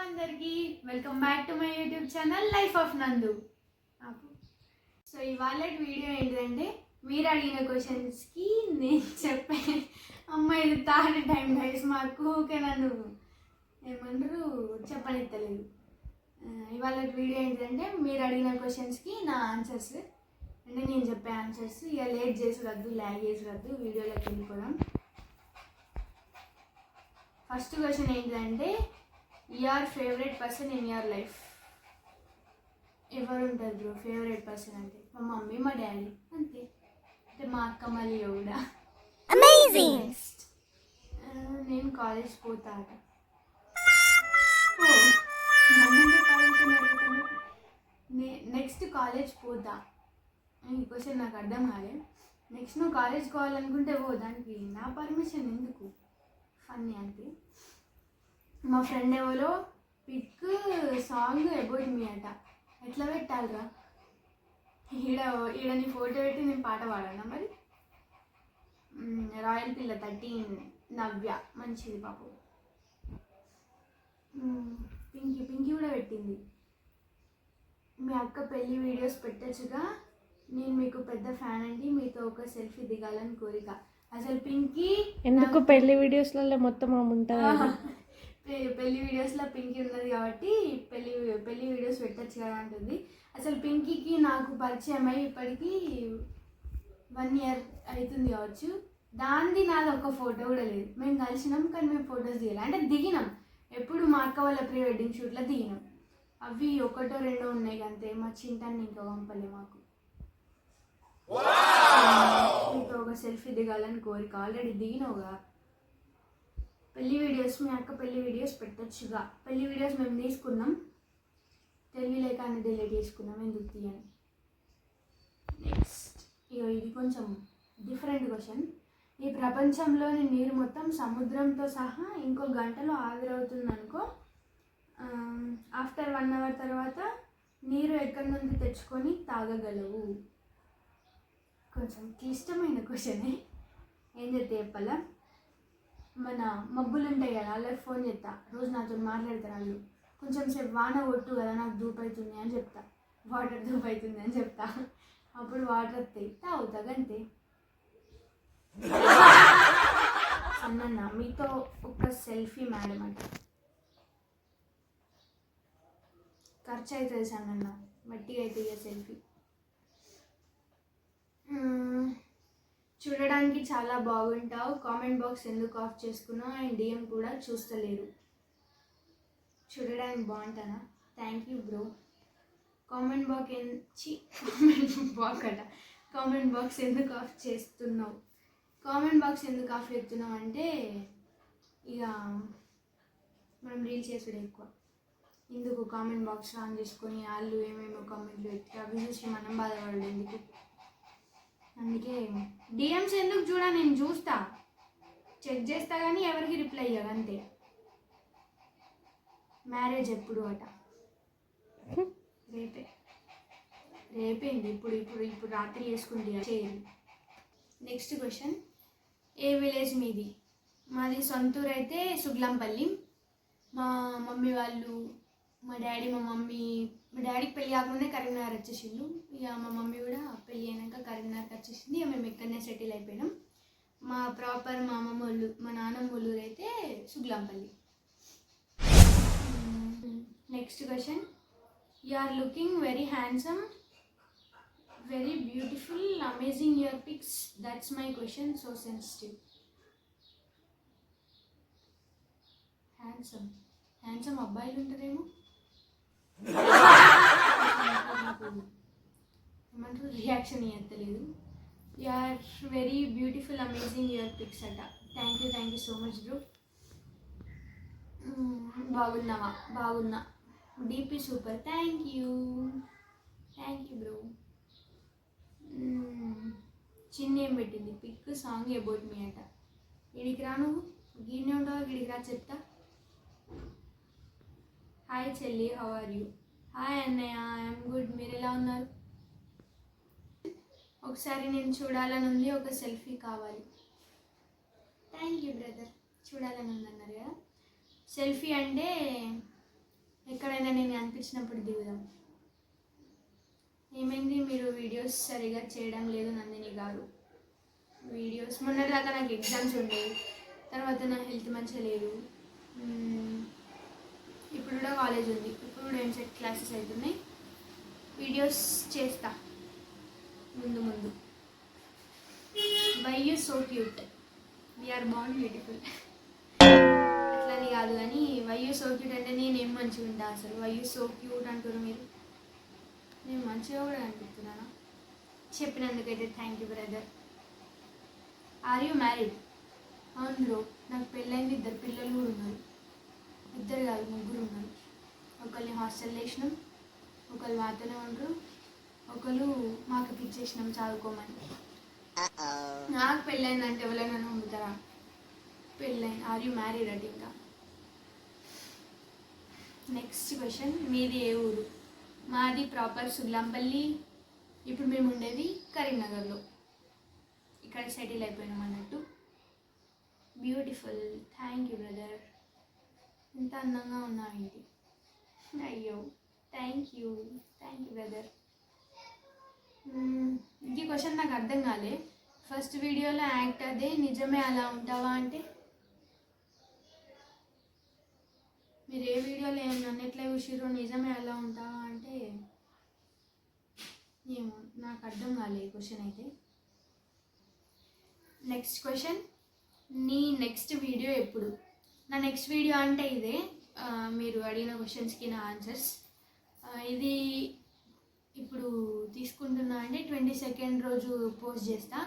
అందరికీ welcome back to my YouTube channel life of నందు. So ఇవాళ వీడియో ఏంటంటే మీరు అడిగిన క్వశ్చన్స్కి నేను చెప్పే ఇది థర్డ్ టైం గైస్ మాకు ఓకే నన్ను ఏమంటారు చెప్పనిత్తలేదు. ఇవాళ వీడియో ఏంటంటే మీరు అడిగిన క్వశ్చన్స్కి నా ఆన్సర్స్ అంటే నేను చెప్పే ఆన్సర్స్. ఇక లేట్ చేసురద్దు, ల్యాగ్ చేసురద్దు, వీడియోలోకి వెళ్ళిపోదాం. ఫస్ట్ క్వశ్చన్ ఏంటంటే your favourite person in your life. ఎవరు ఉంటారు బ్రో ఫేవరెట్ పర్సన్ అంటే? మా మమ్మీ, మా డాడీ, అంతే. అంటే మా అక్క మళ్ళీ కూడా. నెక్స్ట్ నేను కాలేజ్ పోతాను. నెక్స్ట్ కాలేజ్ పోతా. ఈ క్వశ్చన్ నాకు అర్థం కాలే. నెక్స్ట్ నువ్వు కాలేజ్ పోవాలనుకుంటే దానికి నా పర్మిషన్ ఎందుకు? ఫన్నీ అంతే. మా ఫ్రెండ్ ఎవరో పిక్ సాంగ్ అబౌట్ మీ అట. ఎట్లా పెట్టాలిరా? ఈడ నీ ఫోటో పెట్టి నేను పాట పాడాను. మరి రాయల్ పిల్ల 13 నవ్య మంచిది పాపం. పింకీ కూడా పెట్టింది. మీ అక్క పెళ్ళి వీడియోస్ పెట్టచ్చుగా, నేను మీకు పెద్ద ఫ్యాన్ అండి, మీతో ఒక సెల్ఫీ దిగాలని కోరిక. అసలు పింకీ ఎందుకు పెళ్లి వీడియోస్లలో మొత్తం ఉంటుంది? పెళ్లి వీడియోస్లో పింకీ ఉన్నది కాబట్టి పెళ్లి వీడియోస్ పెట్టచ్చు కదా అంటుంది. అసలు పింకీకి నాకు పరిచయం అయ్యి ఇప్పటికీ 1 year అవుతుంది కావచ్చు. దానిది నాది ఒక ఫోటో కూడా లేదు. మేము కలిసినాం కానీ మేము ఫొటోస్ దిగాలి. అంటే దిగినాం ఎప్పుడు మా అక్క వాళ్ళ ప్రీ వెడ్డింగ్ షూట్లో దిగినాం. అవి 1 2 ఉన్నాయి అంతే. మా చింటాన్ని ఇంకా పంపలే మాకు. మీతో ఒక సెల్ఫీ దిగాలని కోరిక. ఆల్రెడీ దిగినావుగా. పెళ్లి వీడియోస్ మీ అక్క పెళ్లి వీడియోస్ పెట్టచ్చుగా. పెళ్లి వీడియోస్ మేము తీసుకున్నాం, తెలియలేక అన్ని డిలీట్ చేసుకున్నాం, ఎందుకు తీయని. నెక్స్ట్ ఇది కొంచెం డిఫరెంట్ క్వశ్చన్. ఈ ప్రపంచంలోని నీరు మొత్తం సముద్రంతో సహా ఇంకో గంటలో ఆవిరవుతుంది అనుకో. ఆఫ్టర్ 1 hour తర్వాత నీరు ఎక్కడి నుండి తెచ్చుకొని తాగగలవు? కొంచెం క్లిష్టమైన క్వశ్చనే. ఏం చెప్తే చెప్పాలా? మన మబ్బులు ఉంటాయి కదా, వాళ్ళకి ఫోన్ చేస్తా. రోజు నాతో మాట్లాడతారు వాళ్ళు. కొంచెం సేపు వాన కొట్టు కదా, నాకు ధూప్ అవుతుంది అని చెప్తా. వాటర్ ధూప్ అవుతుంది అని చెప్తా. అప్పుడు వాటర్ వస్తాయి, తాగుతా అంతే. అన్న మీతో ఒక సెల్ఫీ మేడం అంట. ఖర్చు అవుతుంది సన్న, మట్టిగా అవుతుంది సెల్ఫీ. చూడడానికి చాలా బాగుంటావు, కామెంట్ బాక్స్ ఎందుకు ఆఫ్ చేసుకున్నావు, అండ్ డిఎం కూడా చూస్తలేరు. చూడడానికి బాగుంటానా? Thank you bro. Comment box ఎందుకు ఆఫ్ చేస్తున్నావు? కామెంట్ బాక్స్ ఎందుకు ఆఫ్ చేస్తున్నావు అంటే ఇక మనం రీల్స్ చేసుడు ఎక్కువ. ఎందుకు కామెంట్ బాక్స్ ఆన్ చేసుకొని వాళ్ళు ఏమేమో కామెంట్లు పెట్టి అవి చూసి మనం బాధపడదు ఎందుకు? అందుకే డిఎమ్స్ ఎందుకు చూడ, నేను చూస్తా, చెక్ చేస్తా కానీ ఎవరికి రిప్లై ఇవ్వదు అంతే. మ్యారేజ్ ఎప్పుడు అట? రేపేంది ఇప్పుడు రాత్రి చేసుకుంది చేయాలి. నెక్స్ట్ క్వశ్చన్, ఏ విలేజ్ మీది? మాది సొంతూరు అయితే సుగ్లంపల్లి. మా మమ్మీ వాళ్ళు మా డాడీకి పెళ్ళి కాకముందే కరీంనగర్ వచ్చేసిండు. ఇక మా మమ్మీ కూడా పెళ్ళి అయినాక కరీంనగర్కి వచ్చేసింది. ఇక మేము ఇక్కడనే సెటిల్ అయిపోయినాం. మా ప్రాపర్ మా అమ్మమ్మ వాళ్ళు మా నాన్నమ్మ వాళ్ళు అయితే Suglampalli. Next question, you are looking very handsome, very beautiful, amazing your pics. That's my question, so sensitive. Handsome అబ్బాయిలు ఉంటారేమో, ఏమంటారు, రియాక్షన్ ఇవ్వలేదు. You are very beautiful, amazing your pics అట. Thank you so much bro. బాగున్నా. DP super. Thank you bro. చిన్న ఏం పెట్టింది? Pick song about me అట. ఇడికి రా, నువ్వు గిన్నె ఉంటావు, ఇడికి రా చెప్తా. హాయ్ చెల్లి, హౌ ఆర్ యూ? హాయ్ అన్నయ్య, ఐఎమ్ గుడ్. మీరు ఎలా ఉన్నారు? ఒకసారి నేను చూడాలని ఉంది, ఒక సెల్ఫీ కావాలి. Thank you brother. చూడాలని ఉంది అన్నారు కదా. సెల్ఫీ అంటే ఎక్కడైనా నేను అనిపించినప్పుడు దిగుదాం. ఏమైంది, మీరు వీడియోస్ సరిగా చేయడం లేదు నందిని గారు? వీడియోస్ మొన్నటిదాకా నాకు ఎగ్జామ్స్ ఉండేవి, తర్వాత నా హెల్త్ మంచిగా లేదు. ఇప్పుడు కూడా కాలేజ్ ఉంది, ఇప్పుడు కూడా ఎంసెట్ క్లాసెస్ అవుతున్నాయి. వీడియోస్ చేస్తా ముందు ముందు. Why you so cute, we are bond beautiful అట్లని కాదు కానీ వై యూ సో క్యూట్ అంటే నేనేం మంచిగా ఉంటా అసలు? వై యూ సో క్యూట్ అంటారు మీరు. నేను మంచిగా కూడా అనిపిస్తున్నానా? చెప్పినందుకైతే thank you brother. Are you married? అవును బ్రో, నాకు పెళ్ళైంది, 2 పిల్లలు కూడా ఉన్నారు. 2 కాదు 3 ఉన్నారు. ఒకరిని హాస్టల్లో వేసినాం, ఒకళ్ళు మాతోనే ఉండరు, ఒకళ్ళు మాకు ఇచ్చేసినాం చదువుకోమని. నాకు పెళ్ళైందంటే ఎవరైనా నమ్ముతారా? పెళ్ళైంది. ఆర్ యూ మ్యారీడ్ అంటే ఇంకా. నెక్స్ట్ క్వశ్చన్, మీది ఏ ఊరు? మాది ప్రాపర్ సుల్లాంపల్లి. ఇప్పుడు మేము ఉండేది కరీంనగర్లో, ఇక్కడ సెటిల్ అయిపోయినాం అన్నట్టు. Beautiful, thank you brother. ఇంత అందంగా ఉన్నావేంటి? అయ్యో థ్యాంక్ యూ బ్రదర్. ఈ క్వశ్చన్ నాకు అర్థం కాలే. ఫస్ట్ వీడియోలో యాక్ట్ అదే, నిజమే అలా ఉంటావా అంటే మీరు ఏ వీడియోలో నన్ను ఎట్లా చూసిర్రో నిజమే అలా ఉంటావా అంటే ఏమో నాకు అర్థం కాలే ఈ క్వశ్చన్ అయితే. నెక్స్ట్ క్వశ్చన్, నీ నెక్స్ట్ వీడియో ఎప్పుడు? నా నెక్స్ట్ వీడియో అంటే ఇదే, మీరు అడిగిన క్వశ్చన్స్కి నా ఆన్సర్స్. ఇది ఇప్పుడు తీసుకుంటున్నా అంటే 22nd రోజు పోస్ట్ చేస్తా,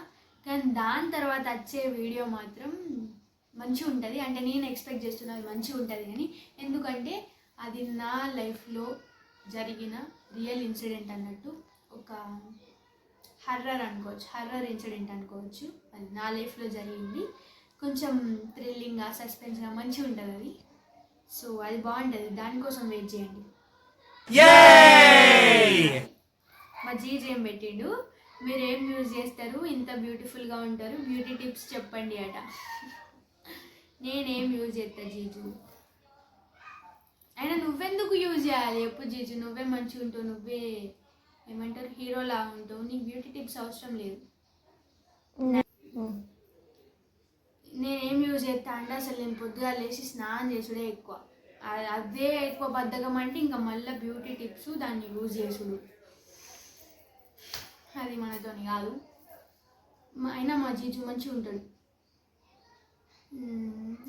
కానీ దాని తర్వాత వచ్చే వీడియో మాత్రం మంచిగా ఉంటుంది. అంటే నేను ఎక్స్పెక్ట్ చేస్తున్నది మంచిగా ఉంటుంది కానీ, ఎందుకంటే అది నా లైఫ్లో జరిగిన రియల్ ఇన్సిడెంట్ అన్నట్టు. ఒక హర్రర్ అనుకోవచ్చు, హర్రర్ ఇన్సిడెంట్ అనుకోవచ్చు. అది నా లైఫ్లో జరిగింది. కొంచెం థ్రిల్లింగ్గా, సస్పెన్స్గా మంచిగా ఉంటుంది అది. సో అది బాగుంటుంది, దానికోసం వెయిట్ చేయండి. మా జీజ్ ఏం పెట్టిండు, మీరు ఏం యూజ్ చేస్తారు, ఇంత బ్యూటిఫుల్గా ఉంటారు, బ్యూటీ టిప్స్ చెప్పండి అట. నేనేం యూజ్ చేస్తా జీజు? అయినా నువ్వెందుకు యూజ్ చేయాలి ఎప్పుడు జీజు? నువ్వే మంచిగా ఉంటావు, నువ్వే ఏమంటారు హీరోలా ఉంటావు, నీకు బ్యూటీ టిప్స్ అవసరం లేదు. నేనేం యూజ్ చేస్తా అంటే అసలు నేను పొద్దుగా లేచి స్నానం చేసుడే ఎక్కువ, అదే ఎక్కువ బద్ధకం అంటే ఇంకా మళ్ళీ బ్యూటీ టిప్స్ దాన్ని యూజ్ చేసుడు అది మనతోని కాదు. అయినా మా జీజు మంచిగా ఉంటాడు.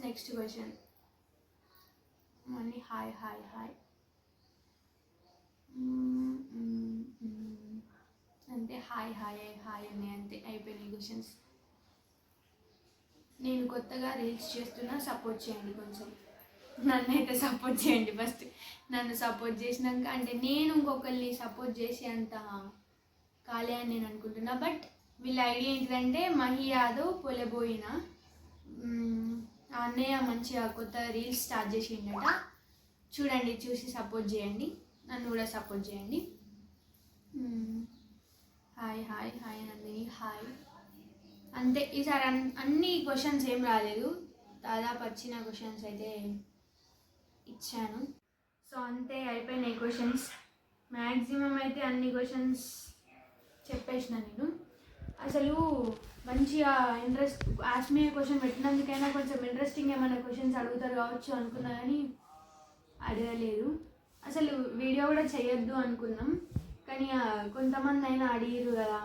నెక్స్ట్ క్వశ్చన్, మళ్ళీ హాయ్ హాయ్ హాయ్ అంతే, హాయ్ హాయ్ హాయ్ అని అంతే అయిపోయినాయి క్వశ్చన్స్. నేను కొత్తగా రీల్స్ చేస్తున్నా, సపోర్ట్ చేయండి కొంచెం. నన్నైతే సపోర్ట్ చేయండి ఫస్ట్. నన్ను సపోర్ట్ చేసినాక అంటే నేను ఇంకొకరిని సపోర్ట్ చేసి అంత కాలే అని నేను అనుకుంటున్నా. బట్ వీళ్ళ ఐడియా ఏంటిదంటే మహి యాదవ్ పొలబోయిన అన్నయ్య మంచిగా కొత్త రీల్స్ స్టార్ట్ చేసిండట. చూడండి, చూసి సపోర్ట్ చేయండి, నన్ను కూడా సపోర్ట్ చేయండి. Hi hi hi Nandini hi. అంతే, ఈసారి అన్ని క్వశ్చన్స్ ఏం రాలేదు, దాదాపు వచ్చిన క్వశ్చన్స్ అయితే ఇచ్చాను. సో అంతే, అయిపోయినాయి క్వశ్చన్స్. మ్యాక్సిమం అయితే అన్ని క్వశ్చన్స్ చెప్పేసిన నేను. అసలు మంచిగా ఇంట్రెస్ట్ ఆస్మీ క్వశ్చన్ పెట్టినందుకైనా కొంచెం ఇంట్రెస్టింగ్ ఏమైనా క్వశ్చన్స్ అడుగుతారు కావచ్చు అనుకున్నా కానీ అడగలేదు. అసలు వీడియో కూడా చేయొద్దు అనుకున్నాం, కానీ కొంతమంది అయినా అడిగిరు కదా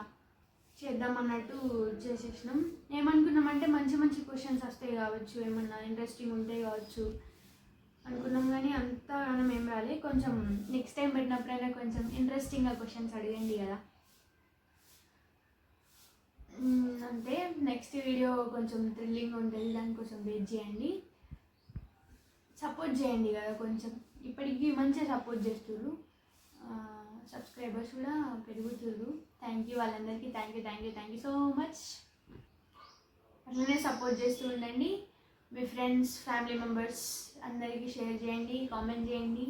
చేద్దామన్నట్టు చేసేసినాం. ఏమనుకున్నామంటే మంచి మంచి క్వశ్చన్స్ వస్తాయి కావచ్చు, ఏమన్నా ఇంట్రెస్టింగ్ ఉంటాయి కావచ్చు అనుకున్నాం, కానీ అంతా మనం ఏం రాలే. కొంచెం నెక్స్ట్ టైం పెట్టినప్పుడైనా కొంచెం ఇంట్రెస్టింగ్గా క్వశ్చన్స్ అడగండి కదా. అంతే, నెక్స్ట్ వీడియో కొంచెం థ్రిల్లింగ్ ఉంటుంది, దానికోసం వెయిట్ చేయండి, సపోర్ట్ చేయండి కదా కొంచెం. ఇప్పటికీ మంచిగా సపోర్ట్ చేస్తున్నారు, సబ్స్క్రైబర్స్ కూడా పెరుగుతున్నారు. థ్యాంక్ యూ వాళ్ళందరికీ, థ్యాంక్ యూ సో మచ్. అట్లనే సపోర్ట్ చేస్తూ ఉండండి. మీ ఫ్రెండ్స్, ఫ్యామిలీ మెంబర్స్ అందరికీ షేర్ చేయండి, కామెంట్ చేయండి.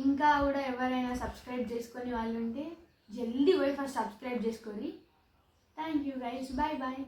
ఇంకా కూడా ఎవరైనా సబ్స్క్రైబ్ చేసుకొని వాళ్ళు ఉంటే జల్దీ పోయి ఫస్ట్ సబ్స్క్రైబ్ చేసుకోండి. Thank you guys, bye bye.